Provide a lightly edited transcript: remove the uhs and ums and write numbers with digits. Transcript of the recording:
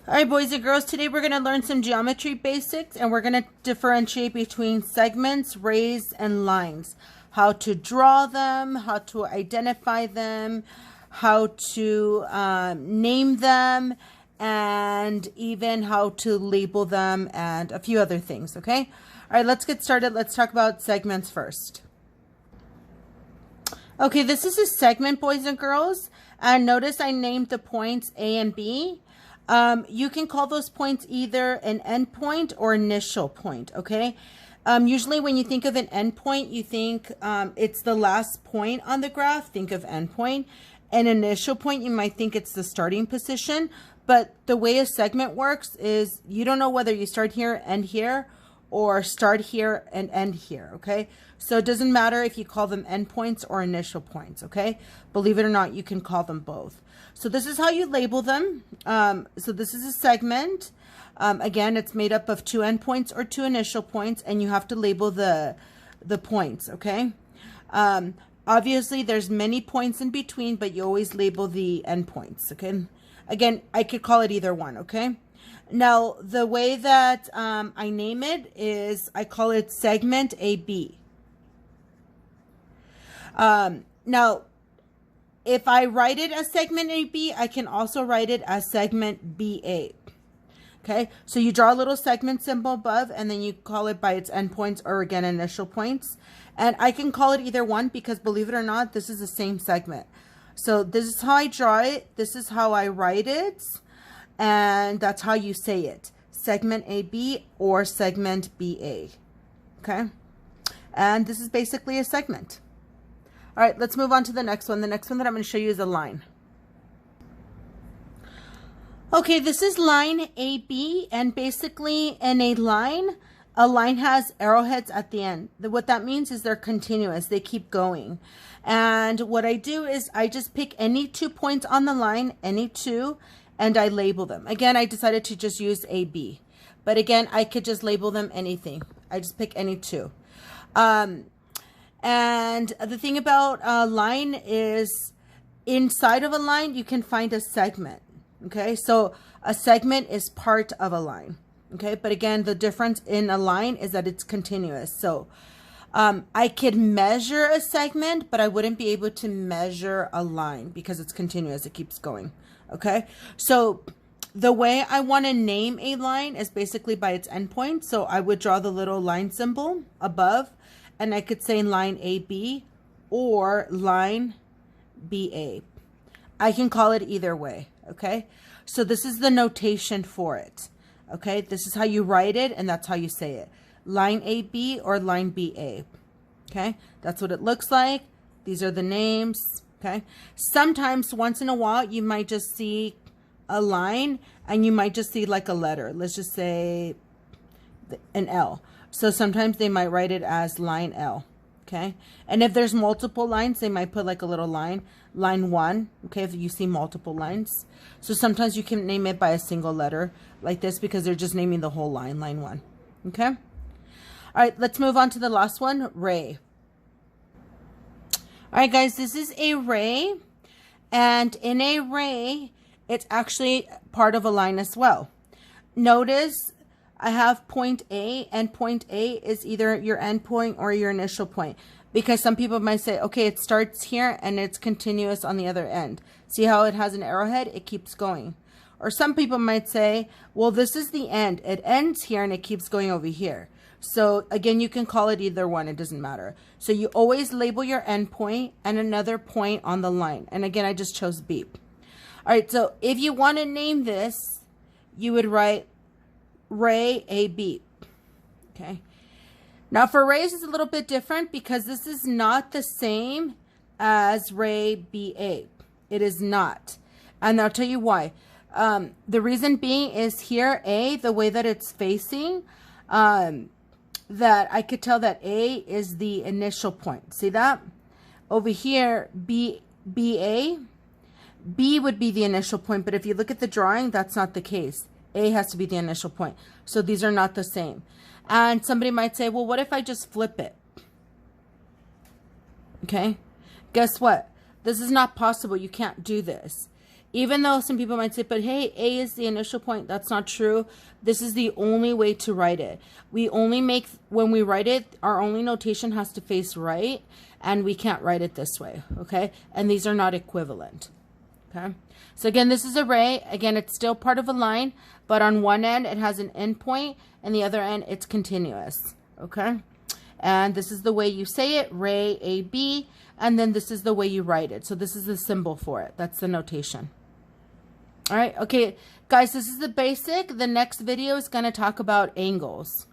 All right, boys and girls, today we're going to learn some geometry basics and we're going to differentiate between segments, rays, and lines. How to draw them, how to identify them, how to name them, and even how to label them and a few other things, okay? All right, let's get started. Let's talk about segments first. Okay, this is a segment, boys and girls. And notice I named the points A and B. You can call those points either an endpoint or initial point, okay? Usually when you think of an endpoint, you think it's the last point on the graph. Think of endpoint. An initial point, you might think it's the starting position. But the way a segment works is you don't know whether you start here, end here, or start here and end here, okay? So it doesn't matter if you call them endpoints or initial points, okay? Believe it or not, you can call them both. So this is how you label them. So this is a segment. Again, it's made up of two endpoints or two initial points, and you have to label the points, okay? Obviously, there's many points in between, but you always label the endpoints, okay? Again, I could call it either one, okay? Now, the way that I name it is I call it segment AB. Now, if I write it as segment AB, I can also write it as segment BA. Okay, so you draw a little segment symbol above, and then you call it by its endpoints or, again, initial points. And I can call it either one because, believe it or not, this is the same segment. So this is how I draw it. This is how I write it. And that's how you say it. Segment AB or segment BA. Okay? And this is basically a segment. All right, let's move on to the next one. The next one that I'm going to show you is a line. Okay, this is line AB, and basically in a line has arrowheads at the end. What that means is they're continuous. They keep going. And what I do is I just pick any 2 points on the line, any two, and I label them. Again, I decided to just use AB. But again, I could just label them anything. I just pick any two. And the thing about a line is inside of a line, you can find a segment. Okay, so a segment is part of a line. Okay, but again, the difference in a line is that it's continuous. So I could measure a segment, but I wouldn't be able to measure a line because it's continuous. It keeps going. Okay, so the way I want to name a line is basically by its endpoint. So I would draw the little line symbol above, and I could say line AB or line BA. I can call it either way, okay? So this is the notation for it, okay? This is how you write it, and that's how you say it. Line AB or line BA, okay? That's what it looks like. These are the names, okay? Sometimes, once in a while, you might just see a line, and you might just see like a letter. Let's just say an L. So sometimes they might write it as line L, okay? And if there's multiple lines, they might put like a little line 1, okay, if you see multiple lines. So sometimes you can name it by a single letter like this because they're just naming the whole line 1, okay? All right, let's move on to the last one, ray. All right, guys, this is a ray, and in a ray, it's actually part of a line as well. Notice I have point A, and point A is either your end point or your initial point, because some people might say, okay, it starts here and it's continuous on the other end. See how it has an arrowhead? It keeps going. Or some people might say, well, this is the end. It ends here and it keeps going over here. So again, you can call it either one. It doesn't matter. So you always label your end point and another point on the line. And again, I just chose B. All right, so if you want to name this, you would write ray AB, okay? Now for rays, it's a little bit different because this is not the same as ray BA. It is not, and I'll tell you why. The reason being is here A, the way that it's facing, that I could tell that A is the initial point. See that? Over here, BA, B would be the initial point, but if you look at the drawing, that's not the case. A has to be the initial point. So these are not the same. And somebody might say, well, what if I just flip it? Okay. Guess what? This is not possible. You can't do this. Even though some people might say, but hey, A is the initial point. That's not true. This is the only way to write it. We only make, when we write it, our only notation has to face right, and we can't write it this way, okay? And these are not equivalent, okay? So again, this is a ray. Again, it's still part of a line, but on one end, it has an endpoint, and the other end, it's continuous, okay? And this is the way you say it, ray, AB, and then this is the way you write it. So this is the symbol for it. That's the notation. All right, okay, guys, this is the basic. The next video is going to talk about angles.